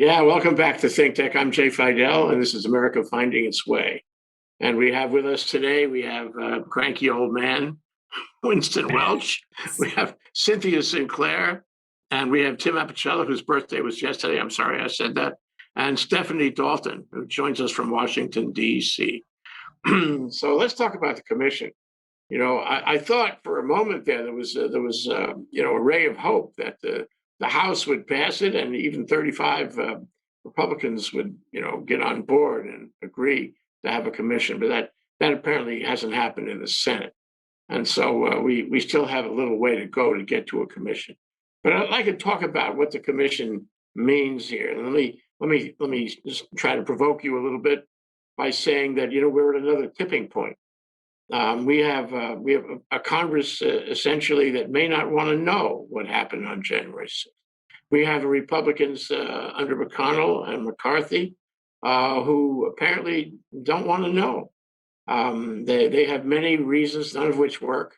Yeah, welcome back to Think Tech. I'm Jay Fidell, and this is America Finding Its Way. And we have with us today, we have cranky old man, Winston Welch. We have Cynthia Sinclair, and we have Tim Apicella, whose birthday was yesterday. I'm sorry I said that. And Stephanie Dalton, who joins us from Washington, D.C. So let's talk about the commission. You know, I thought for a moment there was a ray of hope that the House would pass it, and even 35 Republicans would get on board and agree to have a commission. But that apparently hasn't happened in the Senate, and so we still have a little way to go to get to a commission. But I'd like to talk about what the commission means here. Let me just try to provoke you a little bit by saying that we're at another tipping point. We have a Congress essentially that may not want to know what happened on January 6th. We have Republicans under McConnell and McCarthy who apparently don't want to know. They have many reasons, none of which work,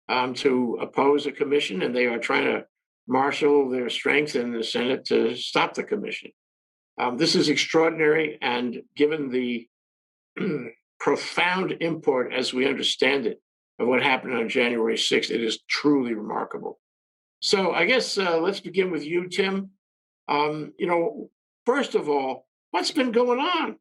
to oppose a commission, and they are trying to marshal their strength in the Senate to stop the commission. This is extraordinary, and given the profound import, as we understand it, of what happened on January 6th, it is truly remarkable. So I guess let's begin with you, Tim. First of all, what's been going on?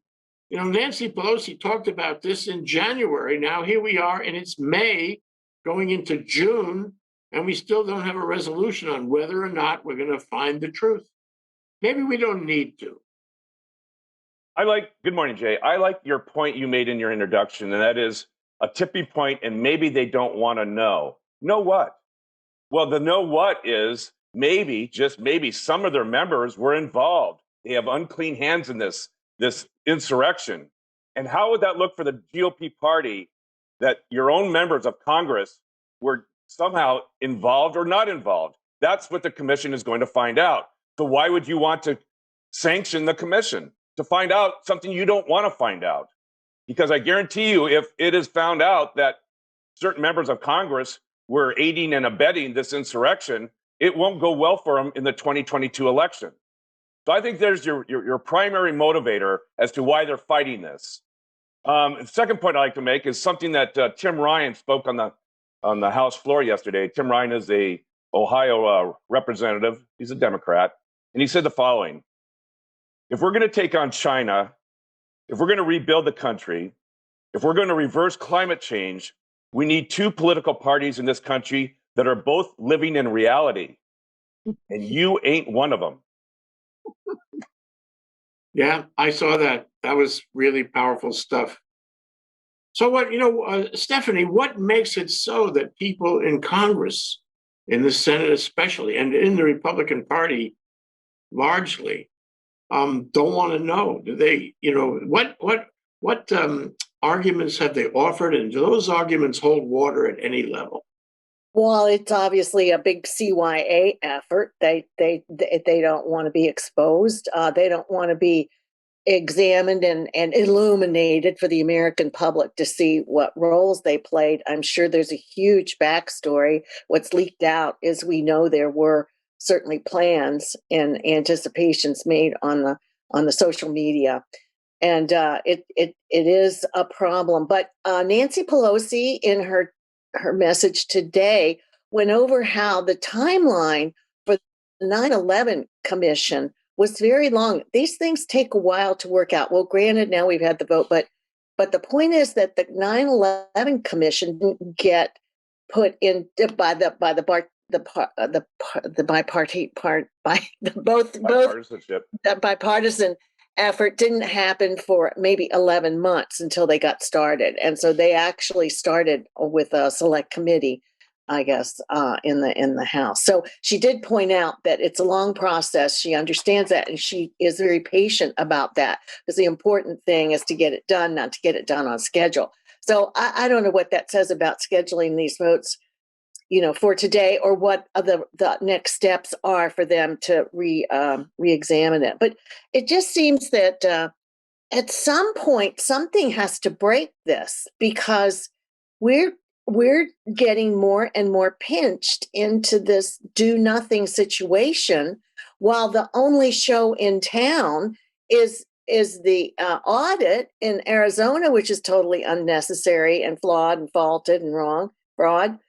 Nancy Pelosi talked about this in January. Now here we are, and it's May, going into June, and we still don't have a resolution on whether or not we're going to find the truth. Maybe we don't need to. Good morning, Jay. I like your point you made in your introduction, and that is a tipping point, and maybe they don't want to know. Know what? Well, the know what is maybe, just maybe, some of their members were involved. They have unclean hands in this insurrection. And how would that look for the GOP party that your own members of Congress were somehow involved or not involved? That's what the commission is going to find out. So why would you want to sanction the commission? To find out something you don't want to find out. Because I guarantee you, if it is found out that certain members of Congress were aiding and abetting this insurrection, it won't go well for them in the 2022 election. So I think there's your primary motivator as to why they're fighting this. The second point I'd like to make is something that Tim Ryan spoke on the House floor yesterday. Tim Ryan is a Ohio representative. He's a Democrat. And he said the following: if we're going to take on China, if we're going to rebuild the country, if we're going to reverse climate change, we need two political parties in this country that are both living in reality. And you ain't one of them. Yeah, I saw that. That was really powerful stuff. So Stephanie, what makes it so that people in Congress, in the Senate especially, and in the Republican Party largely, don't want to know? Do they, what arguments have they offered, and do those arguments hold water at any level? Well, it's obviously a big CYA effort. They don't want to be exposed. They don't want to be examined and illuminated for the American public to see what roles they played. I'm sure there's a huge backstory. What's leaked out is we know there were certainly plans and anticipations made on the social media, and it is a problem. But Nancy Pelosi, in her message today, went over how the timeline for the 9/11 Commission was very long. These things take a while to work out. Well, granted, now we've had the vote, but the point is that the 9/11 Commission didn't get put in by the bipartisan effort didn't happen for maybe 11 months until they got started. And so they actually started with a select committee, I guess, in the House. So she did point out that it's a long process. She understands that, and she is very patient about that, because the important thing is to get it done, not to get it done on schedule. So I don't know what that says about scheduling these votes, for today, or what the next steps are for them to re-examine it. But it just seems that at some point something has to break this, because we're getting more and more pinched into this do nothing situation while the only show in town is the audit in Arizona, which is totally unnecessary and flawed and faulted and wrong, fraud,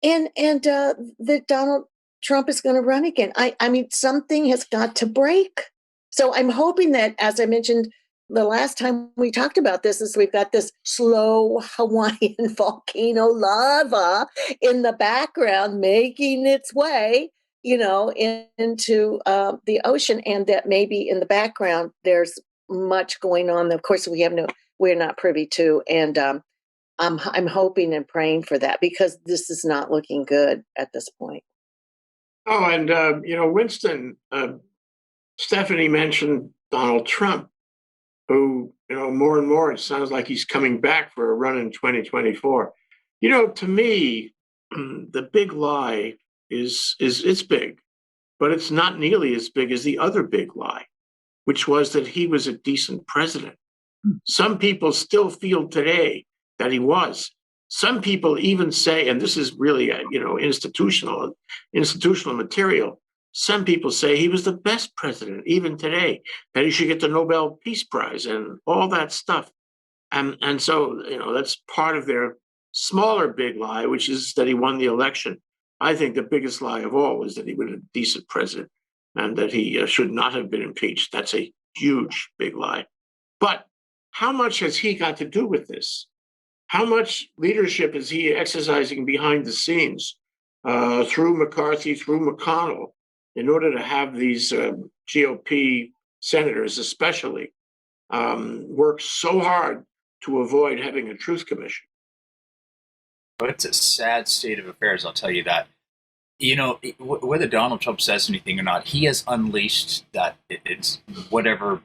and that Donald Trump is going to run again. I mean, something has got to break. So I'm hoping that, as I mentioned the last time we talked about this, is we've got this slow Hawaiian volcano lava in the background making its way, into the ocean, and that maybe in the background there's much going on. Of course, we're not privy to, and I'm hoping and praying for that, because this is not looking good at this point. Oh, and Winston, Stephanie mentioned Donald Trump, who, more and more it sounds like he's coming back for a run in 2024. To me, the big lie is it's big, but it's not nearly as big as the other big lie, which was that he was a decent president. Some people still feel today that he was. Some people even say, and this is really institutional material. Some people say he was the best president, even today, that he should get the Nobel Peace Prize and all that stuff. And so, that's part of their smaller big lie, which is that he won the election. I think the biggest lie of all is that he was a decent president and that he should not have been impeached. That's a huge, big lie. But how much has he got to do with this? How much leadership is he exercising behind the scenes through McCarthy, through McConnell, in order to have these GOP senators especially work so hard to avoid having a truth commission? It's a sad state of affairs, I'll tell you that. Whether Donald Trump says anything or not, he has unleashed that it's whatever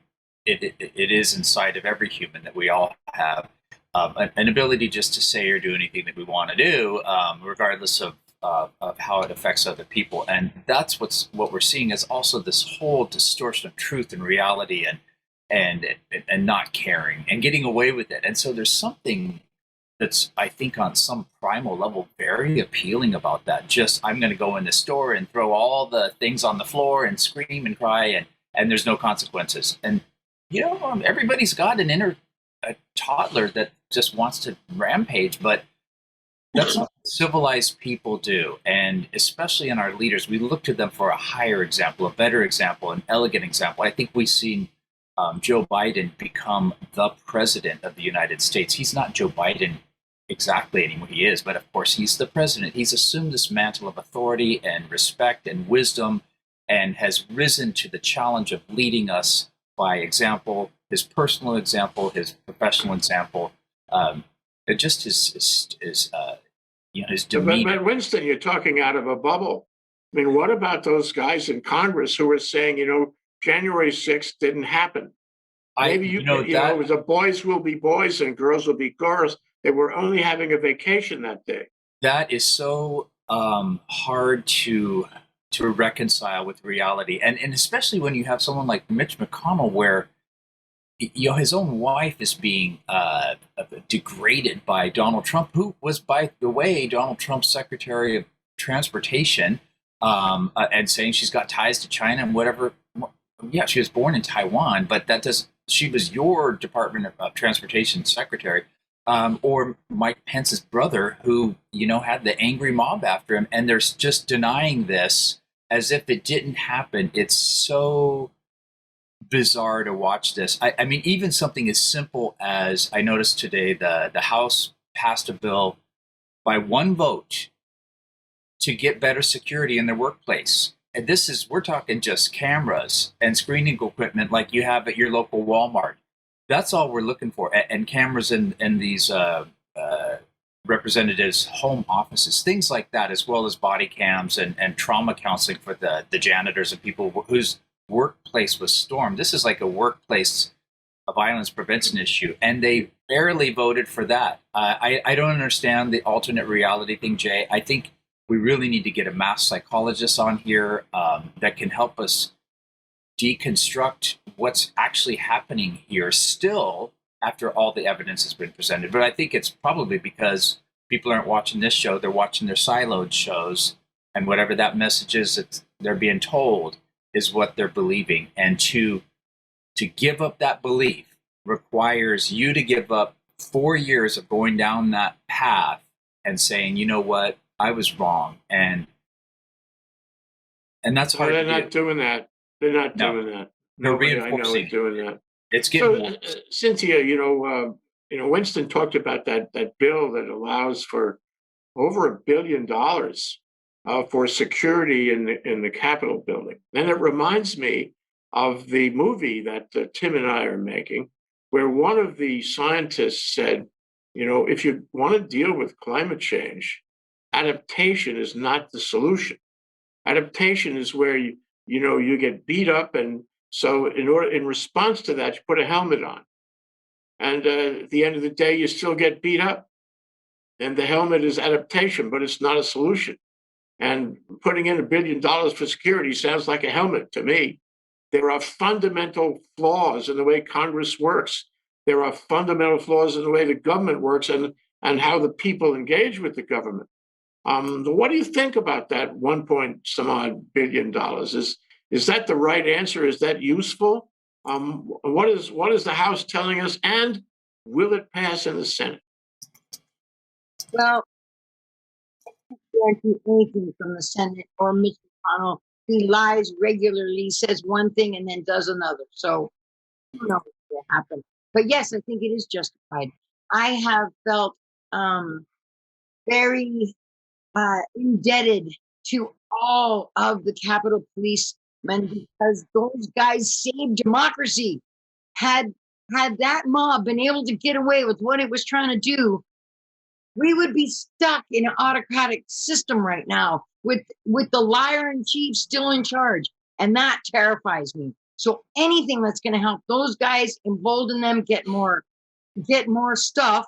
it is inside of every human that we all have, an ability just to say or do anything that we want to do, regardless of how it affects other people. And that's what we're seeing is also this whole distortion of truth and reality and not caring and getting away with it. And so there's something that's, I think, on some primal level, very appealing about that. Just, I'm going to go in the store and throw all the things on the floor and scream and cry, and there's no consequences. And, everybody's got an inner toddler that just wants to rampage, but that's what civilized people do. And especially in our leaders, we look to them for a higher example, a better example, an elegant example. I think we've seen Joe Biden become the president of the United States. He's not Joe Biden exactly anymore. He is, but of course he's the president. He's assumed this mantle of authority and respect and wisdom and has risen to the challenge of leading us by example, his personal example, his professional example, just his demeanor. But Winston, you're talking out of a bubble. I mean, what about those guys in Congress who are saying, January 6th didn't happen? Maybe it was a boys will be boys and girls will be girls. They were only having a vacation that day. That is so hard to reconcile with reality, and especially when you have someone like Mitch McConnell, where his own wife is being degraded by Donald Trump, who was, by the way, Donald Trump's Secretary of Transportation, and saying she's got ties to China and whatever. Yeah, she was born in Taiwan, but she was your Department of Transportation Secretary, or Mike Pence's brother, who, had the angry mob after him, and they're just denying this as if it didn't happen. It's so bizarre to watch this. I mean, even something as simple as, I noticed today, the House passed a bill by one vote to get better security in their workplace. And we're talking just cameras and screening equipment like you have at your local Walmart. That's all we're looking for. And cameras in these representatives' home offices, things like that, as well as body cams and trauma counseling for the janitors and people whose workplace was stormed. This is like a workplace violence prevention issue, and they barely voted for that. I don't understand the alternate reality thing, Jay. I think we really need to get a mass psychologist on here that can help us deconstruct what's actually happening here still after all the evidence has been presented. But I think it's probably because people aren't watching this show, they're watching their siloed shows, and whatever that message is that they're being told is what they're believing. And to give up that belief requires you to give up 4 years of going down that path and saying, you know what, I was wrong. And that's Well, hard they're to do. not doing that. They're not No. doing that. They're Nobody I know reinforcing is doing that. It's So, getting worse. Cynthia, Winston talked about that bill that allows for over $1 billion for security in the Capitol building. And it reminds me of the movie that Tim and I are making, where one of the scientists said, if you want to deal with climate change, adaptation is not the solution. Adaptation is where you get beat up, and so in response to that, you put a helmet on, and at the end of the day, you still get beat up. And the helmet is adaptation, but it's not a solution. And putting in $1 billion for security sounds like a helmet to me. There are fundamental flaws in the way Congress works. There are fundamental flaws in the way the government works and how the people engage with the government. What do you think about that 1 point some odd billion dollars? Is that the right answer? Is that useful? What is the House telling us? And will it pass in the Senate? Well, I can't do anything from the Senate or Mitch McConnell. He lies regularly, says one thing and then does another. So I don't know what will happen. But yes, I think it is justified. I have felt very indebted to all of the Capitol policemen because those guys saved democracy. Had that mob been able to get away with what it was trying to do, we would be stuck in an autocratic system right now with the liar in chief still in charge. And that terrifies me. So anything that's going to help those guys, embolden them, get more stuff,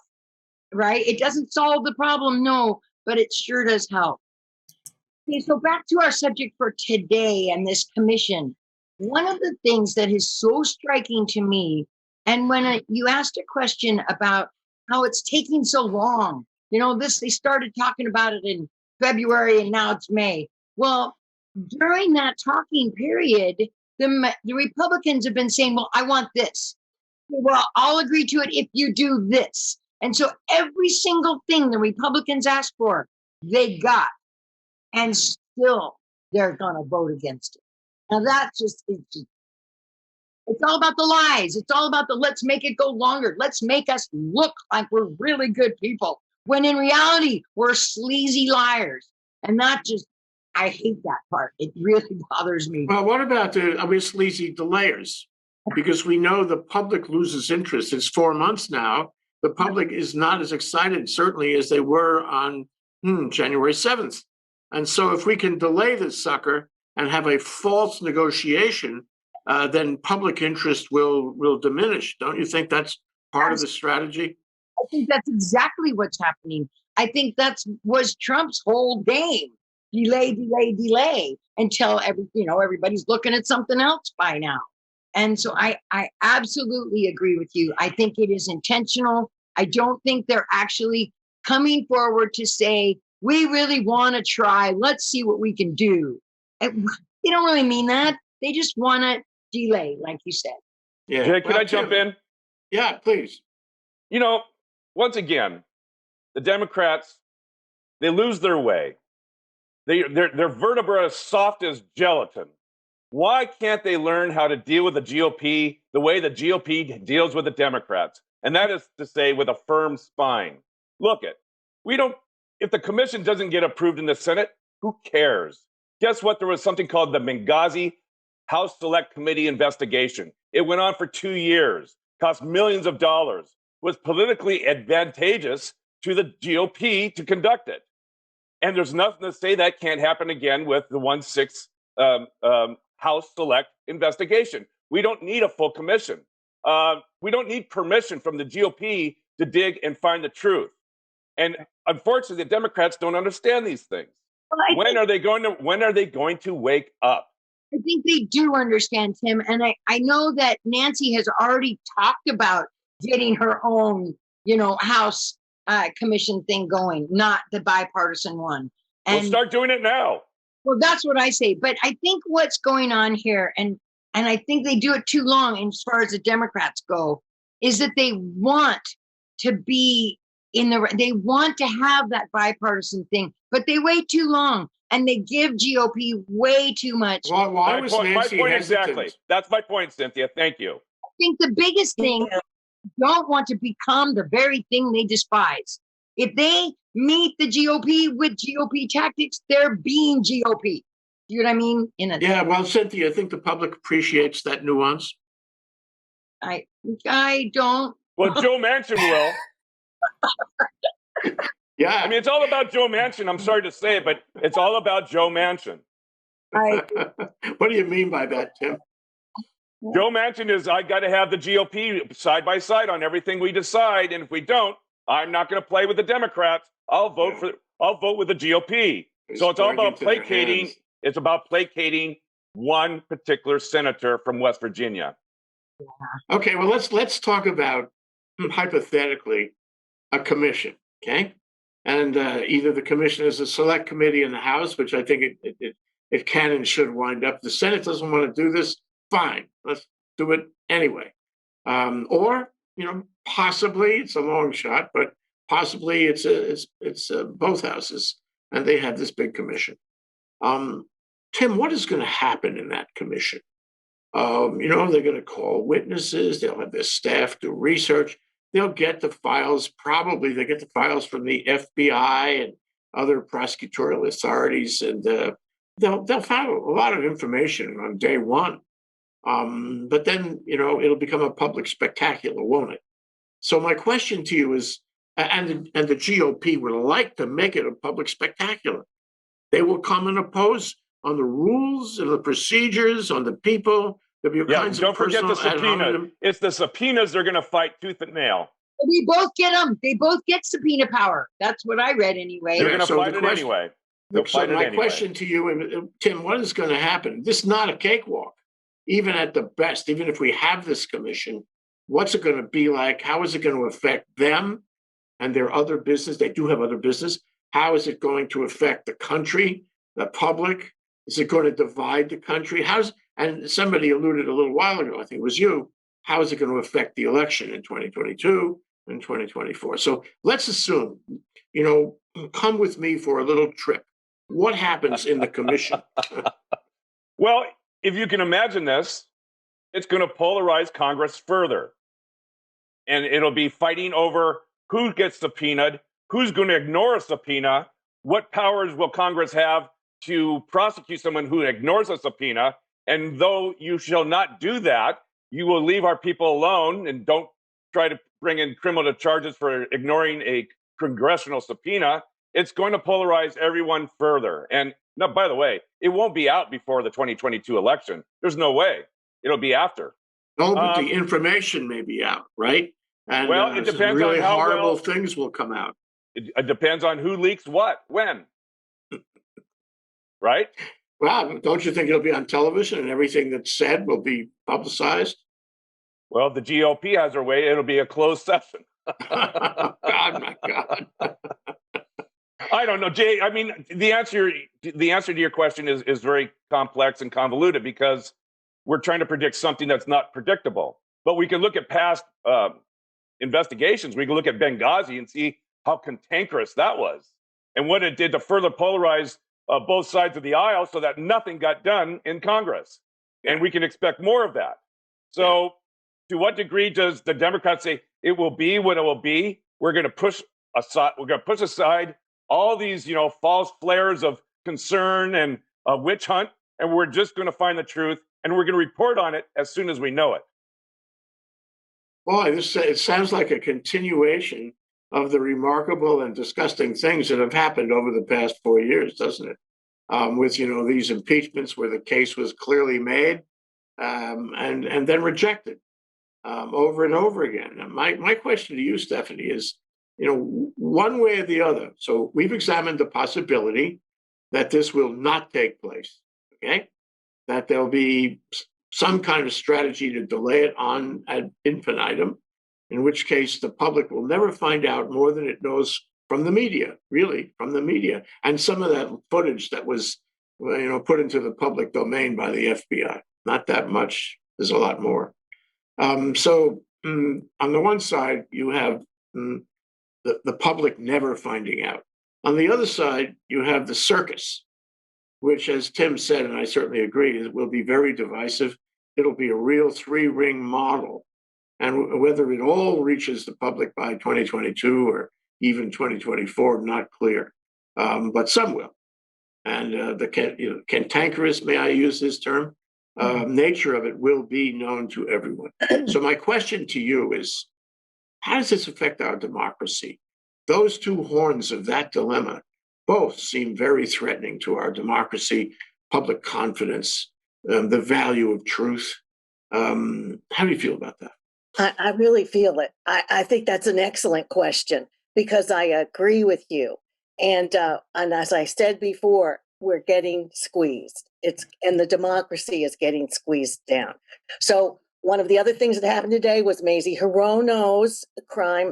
right? It doesn't solve the problem, no, but it sure does help. Okay, so back to our subject for today and this commission. One of the things that is so striking to me, and when you asked a question about how it's taking so long, they started talking about it in February and now it's May. Well, during that talking period, the Republicans have been saying, well, I want this. Well, I'll agree to it if you do this. And so every single thing the Republicans asked for, they got. And still they're going to vote against it. Now that's it's all about the lies. It's all about the let's make it go longer. Let's make us look like we're really good people. When in reality, we're sleazy liars. And I hate that part. It really bothers me. Well, what about the sleazy delayers? Because we know the public loses interest. It's 4 months now. The public is not as excited, certainly, as they were on January 7th. And so if we can delay this sucker and have a false negotiation, then public interest will diminish. Don't you think that's part of the strategy? I think that's exactly what's happening. I think was Trump's whole game. Delay until everybody's looking at something else by now. And so I absolutely agree with you. I think it is intentional. I don't think they're actually coming forward to say, we really want to try. Let's see what we can do. They don't really mean that. They just want to delay, like you said. Yeah. Jay, can I jump in? Yeah, please. Once again, the Democrats, they lose their way. Their vertebrae are soft as gelatin. Why can't they learn how to deal with the GOP the way the GOP deals with the Democrats? And that is to say, with a firm spine. If the commission doesn't get approved in the Senate, who cares? Guess what? There was something called the Benghazi House Select Committee investigation. It went on for 2 years, cost millions of dollars, was politically advantageous to the GOP to conduct it. And there's nothing to say that can't happen again with the 1/6 House Select investigation. We don't need a full commission. We don't need permission from the GOP to dig and find the truth. And unfortunately, the Democrats don't understand these things. Well, When are they going to wake up? I think they do understand, Tim. And I know that Nancy has already talked about getting her own, House commission thing going, not the bipartisan one. We'll And start doing it now. Well, that's what I say. But I think what's going on here, and I think they do it too long as far as the Democrats go, is that they want to be they want to have that bipartisan thing, but they wait too long and they give GOP way too much. Well, why My was point, Nancy exactly. hesitant? That's my point, Cynthia. Thank you. I think the biggest thing don't want to become the very thing they despise. If they meet the GOP with GOP tactics, they're being GOP. You know what I mean? Yeah, well, Cynthia, I think the public appreciates that nuance. I don't. Well, Joe Manchin will. Yeah. I mean, it's all about Joe Manchin. I'm sorry to say it, but it's all about Joe Manchin. What do you mean by that, Tim? Joe Manchin is, I got to have the GOP side by side on everything we decide, and if we don't, I'm not going to play with the Democrats. I'll vote with the GOP. So it's all about placating. It's about placating one particular senator from West Virginia. Okay, well, let's talk about, hypothetically, a commission, okay? And either the commission is a select committee in the House, which I think it can and should wind up. The Senate doesn't want to do this, fine, let's do it anyway. Or, possibly, it's a long shot, but possibly it's both houses, and they have this big commission. Tim, what is going to happen in that commission? They're going to call witnesses. They'll have their staff do research. They'll get the files. Probably they get the files from the FBI and other prosecutorial authorities, and they'll find a lot of information on day one. But then it'll become a public spectacular, won't it? So my question to you is, and the GOP would like to make it a public spectacular. They will come and oppose on the rules and the procedures, on the people. There'll be kinds don't of forget the personal ad subpoena. hominem. It's the subpoenas they're going to fight tooth and nail. We both get them. They both get subpoena power. That's what I read anyway. They're going to so fight the it question- anyway. They'll So fight it my anyway. question to you, Tim, what is going to happen? This is not a cakewalk, even at the best. Even if we have this commission, what's it going to be like? How is it going to affect them and their other business? They do have other business. How is it going to affect the country, the public? Is it going to divide the country? And somebody alluded a little while ago, I think it was you, how is it going to affect the election in 2022 and 2024? So let's assume, come with me for a little trip. What happens in the commission? Well, if you can imagine this, it's going to polarize Congress further. And it'll be fighting over who gets subpoenaed, who's going to ignore a subpoena, what powers will Congress have to prosecute someone who ignores a subpoena. And though you shall not do that, you will leave our people alone and don't try to bring in criminal charges for ignoring a congressional subpoena. It's going to polarize everyone further. And no, by the way, it won't be out before the 2022 election. There's no way. It'll be after. No, but the information may be out, right? And it depends really on how horrible things will come out. It depends on who leaks what, when. Right? Well, don't you think it'll be on television and everything that's said will be publicized? Well, the GOP has their way. It'll be a closed session. God, my God. I don't know, Jay. I mean, the answer to your question is very complex and convoluted because we're trying to predict something that's not predictable. But we can look at past investigations. We can look at Benghazi and see how cantankerous that was and what it did to further polarize both sides of the aisle so that nothing got done in Congress. And we can expect more of that. So to what degree does the Democrats say it will be what it will be? We're going to push aside all these, false flares of concern and a witch hunt, and we're just going to find the truth, and we're going to report on it as soon as we know it. Boy, it sounds like a continuation of the remarkable and disgusting things that have happened over the past 4 years, doesn't it? With these impeachments where the case was clearly made and then rejected over and over again. And my question to you, Stephanie, is one way or the other. So we've examined the possibility that this will not take place. Okay, that there'll be some kind of strategy to delay it on ad infinitum, in which case the public will never find out more than it knows from the media, really, from the media. And some of that footage that was put into the public domain by the FBI. Not that much. There's a lot more. So on the one side, you have the public never finding out. On the other side, you have the circus, which, as Tim said, and I certainly agree, it will be very divisive. It'll be a real three-ring model. And whether it all reaches the public by 2022 or even 2024, not clear. But some will. And the cantankerous, may I use this term, nature of it will be known to everyone. So my question to you is, how does this affect our democracy? Those two horns of that dilemma both seem very threatening to our democracy, public confidence, the value of truth. How do you feel about that? I really feel it. I think that's an excellent question because I agree with you. And as I said before, we're getting squeezed. And the democracy is getting squeezed down. So one of the other things that happened today was Mazie Hirono's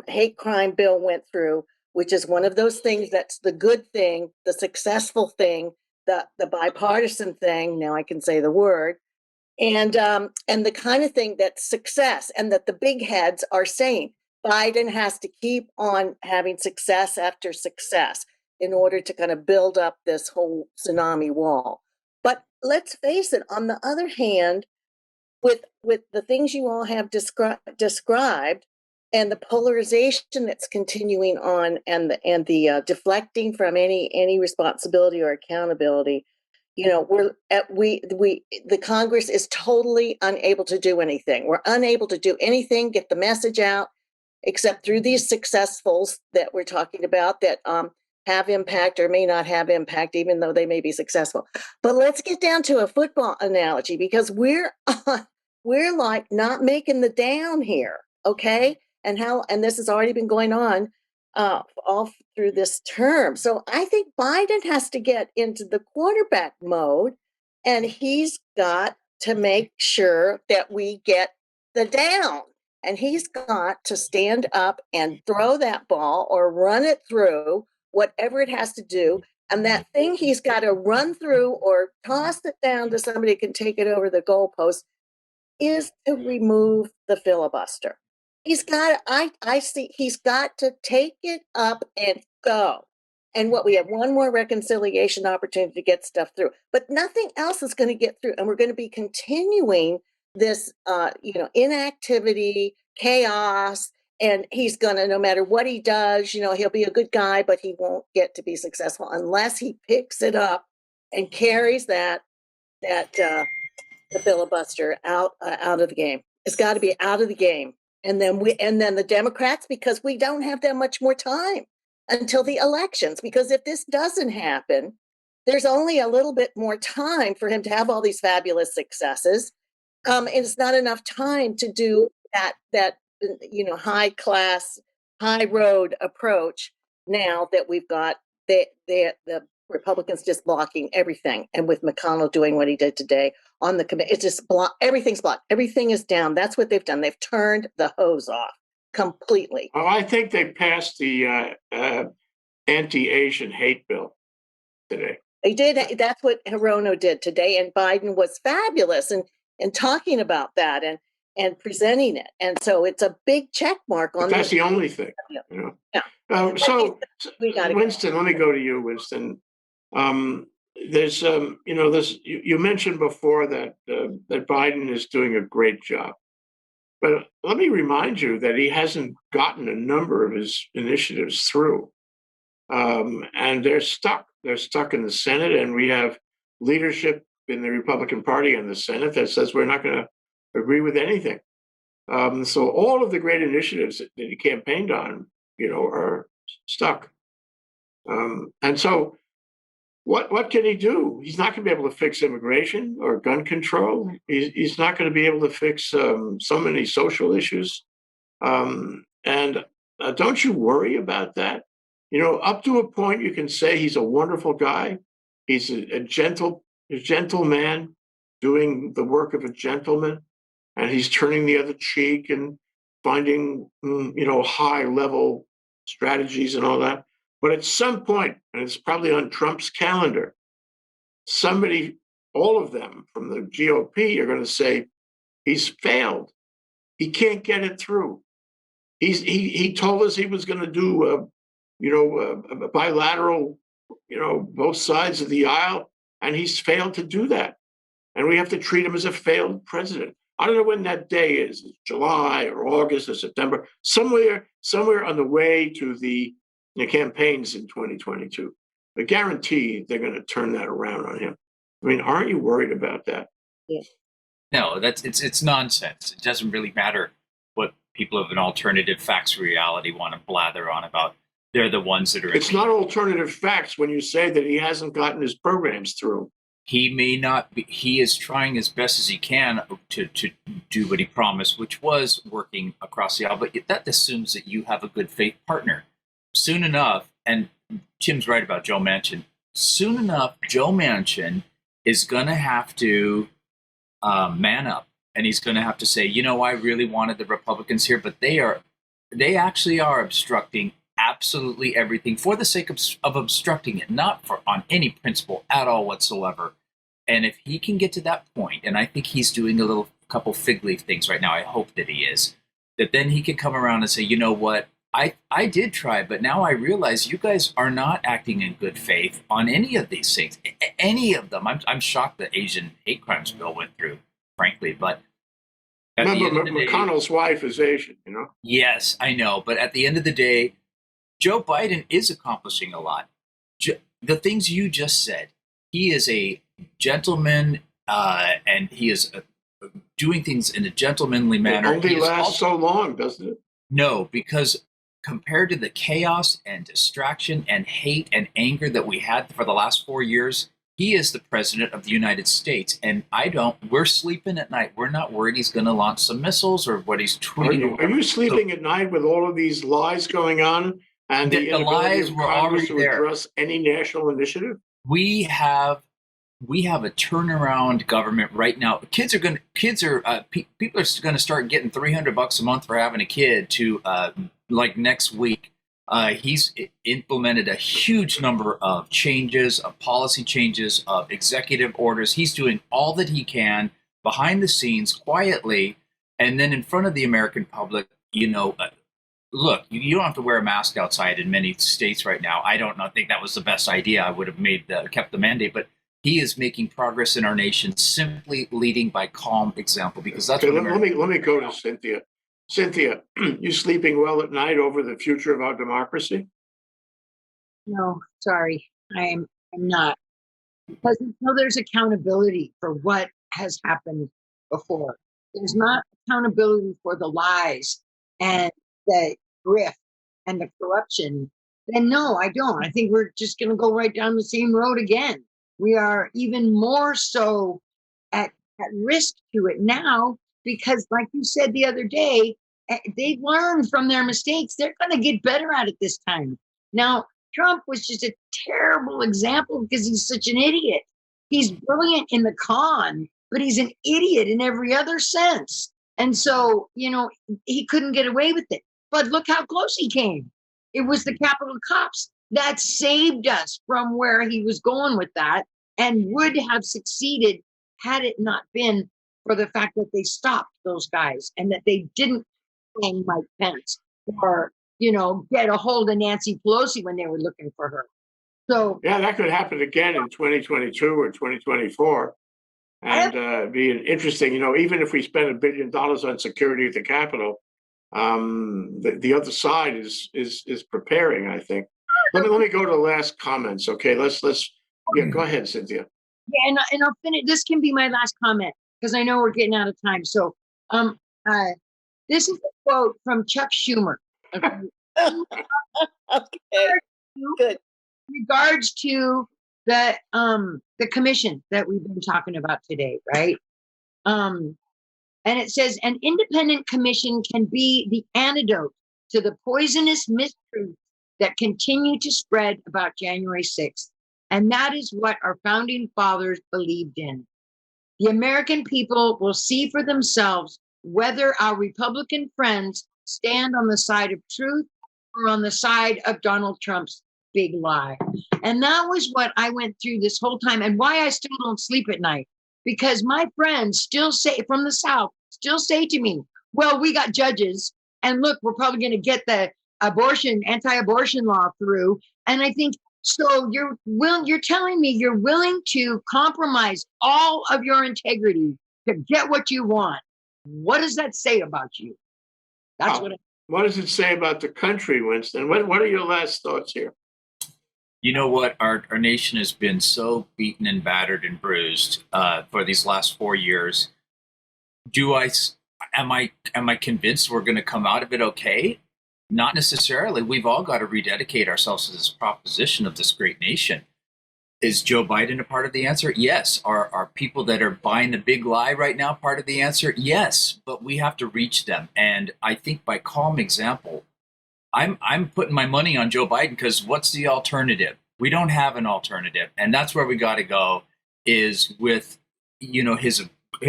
hate crime bill went through, which is one of those things that's the good thing, the successful thing, the bipartisan thing. Now I can say the word. And the kind of thing that's success, and that the big heads are saying Biden has to keep on having success after success in order to kind of build up this whole tsunami wall. But let's face it, on the other hand, with the things you all have described and the polarization that's continuing on and the deflecting from any responsibility or accountability, the Congress is totally unable to do anything. We're unable to do anything, get the message out, except through these successfuls that we're talking about that have impact or may not have impact, even though they may be successful. But let's get down to a football analogy, because we're like not making the down here, okay? And this has already been going on all through this term. So I think Biden has to get into the quarterback mode, and he's got to make sure that we get the down. And he's got to stand up and throw that ball or run it through, whatever it has to do. And that thing he's got to run through or toss it down to somebody who can take it over the goalpost is to remove the filibuster. He's got, I see, he's got to take it up and go. And we have one more reconciliation opportunity to get stuff through, but nothing else is going to get through. And we're going to be continuing this, inactivity, chaos. And he's going to, no matter what he does, he'll be a good guy, but he won't get to be successful unless he picks it up and carries the filibuster out of the game. It's got to be out of the game. And then the Democrats, because we don't have that much more time until the elections, because if this doesn't happen, there's only a little bit more time for him to have all these fabulous successes. And it's not enough time to do that high class, high road approach now that we've got the Republicans just blocking everything. And with McConnell doing what he did today on the committee, it's just everything's blocked. Everything is down. That's what they've done. They've turned the hose off completely. Oh, I think they passed the anti-Asian hate bill today. They did. That's what Hirono did today. And Biden was fabulous in talking about that and presenting it. And so it's a big check mark on that's the only thing. Yeah. So Winston, let me go to you, Winston. There's you mentioned before that Biden is doing a great job, but let me remind you that he hasn't gotten a number of his initiatives through, and they're stuck. They're stuck in the Senate, and we have leadership in the Republican Party in the Senate that says we're not going to agree with anything. So all of the great initiatives that he campaigned on, are stuck. And so what can he do? He's not going to be able to fix immigration or gun control. He's not going to be able to fix so many social issues. And don't you worry about that? Up to a point, you can say he's a wonderful guy. He's a gentle man doing the work of a gentleman, and he's turning the other cheek and finding, high level strategies and all that. But at some point, and it's probably on Trump's calendar, somebody, all of them from the GOP are going to say he's failed. He can't get it through. He told us he was going to do a bilateral, both sides of the aisle, and he's failed to do that. And we have to treat him as a failed president. I don't know when that day is, July or August or September, somewhere on the way to the campaigns in 2022. I guarantee they're going to turn that around on him. I mean, aren't you worried about that? Yeah. No, it's nonsense. It doesn't really matter what people of an alternative facts reality want to blather on about. They're the ones that are. It's not alternative facts when you say that he hasn't gotten his programs through. He may not be. He is trying as best as he can to do what he promised, which was working across the aisle. But that assumes that you have a good faith partner. Soon enough, and Tim's right about Joe Manchin. Soon enough, Joe Manchin is going to have to man up, and he's going to have to say, I really wanted the Republicans here, but they actually are obstructing absolutely everything for the sake of obstructing it, not on any principle at all whatsoever. And if he can get to that point, and I think he's doing a couple fig leaf things right now, I hope that he is, that then he can come around and say, you know what, I did try, but now I realize you guys are not acting in good faith on any of these things, any of them. I'm shocked the Asian hate crimes bill went through, frankly, but remember, McConnell's wife is Asian, Yes, I know, but at the end of the day, Joe Biden is accomplishing a lot. The things you just said, he is a gentleman, and he is doing things in a gentlemanly manner. It only lasts so long, doesn't it? No, because compared to the chaos and distraction and hate and anger that we had for the last 4 years, he is the president of the United States. And we're sleeping at night. We're not worried he's going to launch some missiles or what he's tweeting. Are you sleeping at night with all of these lies going on? And the lies were already to there. Address any national initiative? We have a turnaround government right now. People are going to start getting $300 a month for having a kid to like next week. He's implemented a huge number of changes, of policy changes, of executive orders. He's doing all that he can behind the scenes quietly. And then in front of the American public, look, you don't have to wear a mask outside in many states right now. I think that was the best idea. I would have kept the mandate, but he is making progress in our nation simply leading by calm example, because that's okay, let me go to Cynthia. Cynthia, you sleeping well at night over the future of our democracy? No, sorry, I'm not, because there's accountability for what has happened before. There's not accountability for the lies and the grift and the corruption. Then no, I don't. I think we're just going to go right down the same road again. We are even more so at risk to it now because, like you said the other day, they've learned from their mistakes. They're going to get better at it this time. Now, Trump was just a terrible example because he's such an idiot. He's brilliant in the con, but he's an idiot in every other sense. And so, he couldn't get away with it. But look how close he came. It was the Capitol cops that saved us from where he was going with that, and would have succeeded had it not been for the fact that they stopped those guys and that they didn't hang Mike Pence or, get a hold of Nancy Pelosi when they were looking for her. So yeah, that could happen again in 2022 or 2024. And be interesting, even if we spend $1 billion on security at the Capitol, the other side is preparing, I think. Let me go to the last comments. Okay, let's go ahead, Cynthia. Yeah, and I'll finish. This can be my last comment because I know we're getting out of time. So, this is a quote from Chuck Schumer. Okay. Okay, good. Regards to the commission that we've been talking about today, right? And it says an independent commission can be the antidote to the poisonous mysteries that continue to spread about January 6th. And that is what our founding fathers believed in. The American people will see for themselves whether our Republican friends stand on the side of truth or on the side of Donald Trump's big lie. And that was what I went through this whole time, and why I still don't sleep at night. Because my friends still say, from the South, still say to me, well, we got judges, and look, we're probably going to get the anti-abortion law through. And I think, so you're telling me you're willing to compromise all of your integrity to get what you want. What does that say about you? That's what does it say about the country, Winston? What are your last thoughts here? You know what? Our nation has been so beaten and battered and bruised for these last 4 years. Am I convinced we're going to come out of it okay? Not necessarily. We've all got to rededicate ourselves to this proposition of this great nation. Is Joe Biden a part of the answer? Yes. Are people that are buying the big lie right now part of the answer? Yes. But we have to reach them. And I think by calm example, I'm putting my money on Joe Biden, because what's the alternative? We don't have an alternative. And that's where we got to go, is with, his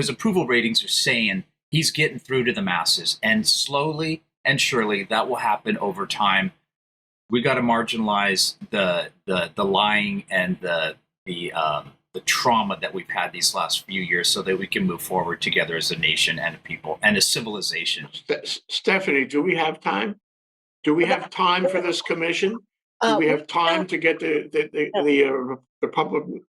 approval ratings are saying he's getting through to the masses, and slowly and surely that will happen over time. We got to marginalize the lying and the trauma that we've had these last few years, so that we can move forward together as a nation and a people and a civilization. Stephanie, do we have time? Do we have time for this commission? Do we have time to get the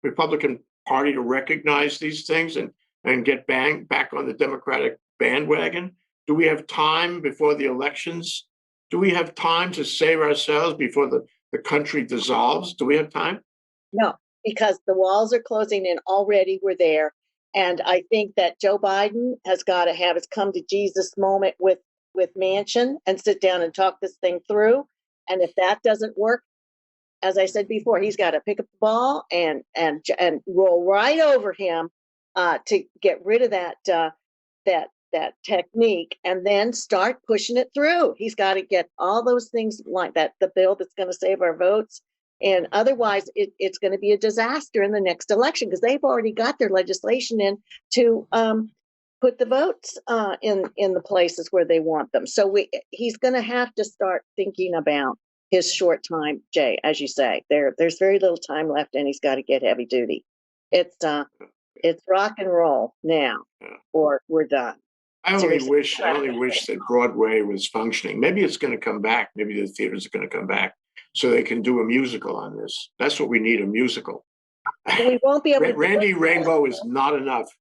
Republican Party to recognize these things and get back on the Democratic bandwagon? Do we have time before the elections? Do we have time to save ourselves before the country dissolves? Do we have time? No, because the walls are closing in already. We're there. And I think that Joe Biden has got to have his come to Jesus moment with Manchin and sit down and talk this thing through. And if that doesn't work, as I said before, he's got to pick up the ball and roll right over him to get rid of that technique, and then start pushing it through. He's got to get all those things like that, the bill that's going to save our votes. And otherwise, it's going to be a disaster in the next election, because they've already got their legislation in to put the votes in the places where they want them. So he's going to have to start thinking about his short time, Jay, as you say. There's very little time left, and he's got to get heavy duty. It's rock and roll now, or we're done. I only wish that Broadway was functioning. Maybe it's going to come back. Maybe the theaters are going to come back so they can do a musical on this. That's what we need, a musical. We won't be able to. Randy Rainbow is not enough.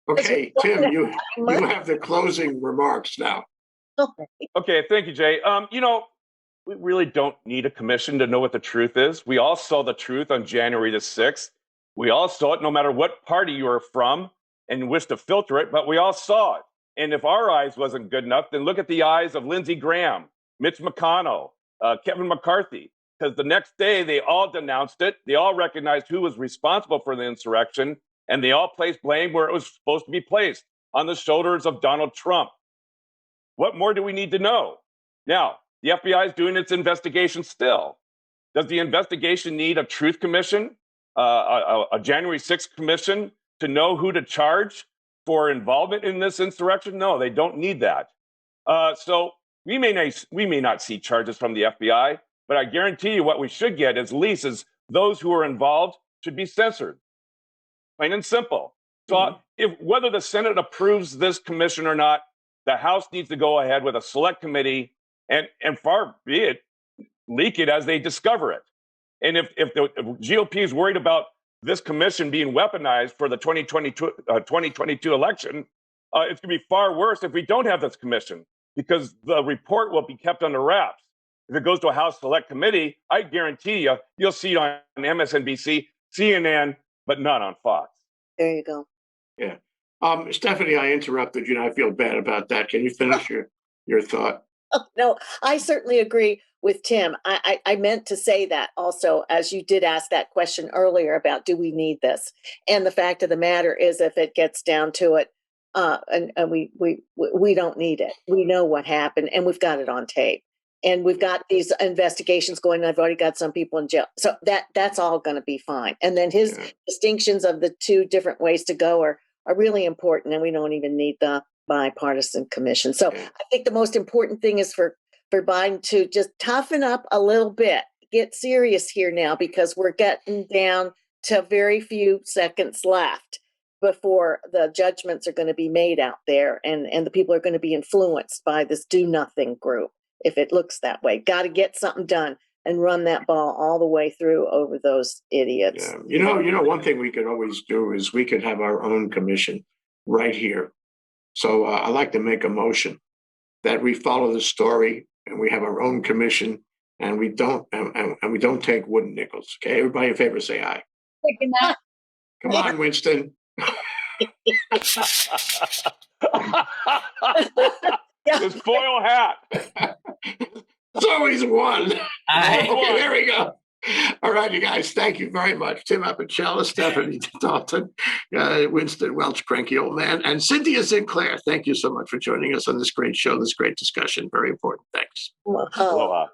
Okay, Tim, you have the closing remarks now. Okay, thank you, Jay. We really don't need a commission to know what the truth is. We all saw the truth on January the 6th. We all saw it, no matter what party you were from and wish to filter it, but we all saw it. And if our eyes wasn't good enough, then look at the eyes of Lindsey Graham, Mitch McConnell, Kevin McCarthy, because the next day they all denounced it. They all recognized who was responsible for the insurrection, and they all placed blame where it was supposed to be placed, on the shoulders of Donald Trump. What more do we need to know? Now, the FBI is doing its investigation still. Does the investigation need a truth commission, a January 6th commission to know who to charge for involvement in this insurrection? No, they don't need that. So we may not see charges from the FBI, but I guarantee you what we should get at least is those who are involved should be censored. Plain and simple. So if whether the Senate approves this commission or not, the House needs to go ahead with a select committee and far be it, leak it as they discover it. And if the GOP is worried about this commission being weaponized for the 2022 election, it's going to be far worse if we don't have this commission, because the report will be kept under wraps. If it goes to a House Select Committee, I guarantee you'll see it on MSNBC, CNN, but not on Fox. There you go. Yeah. Stephanie, I interrupted you, and I feel bad about that. Can you finish your thought? Oh, no, I certainly agree with Tim. I meant to say that also, as you did ask that question earlier about, do we need this? And the fact of the matter is, if it gets down to it, and we don't need it. We know what happened, and we've got it on tape. And we've got these investigations going. I've already got some people in jail. So that's all going to be fine. And then his distinctions of the two different ways to go are really important, and we don't even need the bipartisan commission. So I think the most important thing is for Biden to just toughen up a little bit, get serious here now, because we're getting down to very few seconds left before the judgments are going to be made out there, and the people are going to be influenced by this do nothing group. If it looks that way, got to get something done and run that ball all the way through over those idiots. Yeah. One thing we could always do is we could have our own commission right here. So I'd like to make a motion that we follow the story and we have our own commission, and we don't take wooden nickels. Okay, everybody in favor, say aye. Second that. Come on, Winston. His foil hat. It's always one. Aye. Okay, there we go. All right, you guys, thank you very much. Tim Apicella, Stephanie Dalton, Winston Welch, cranky old man, and Cynthia Sinclair. Thank you so much for joining us on this great show, this great discussion. Very important. Thanks. Aloha.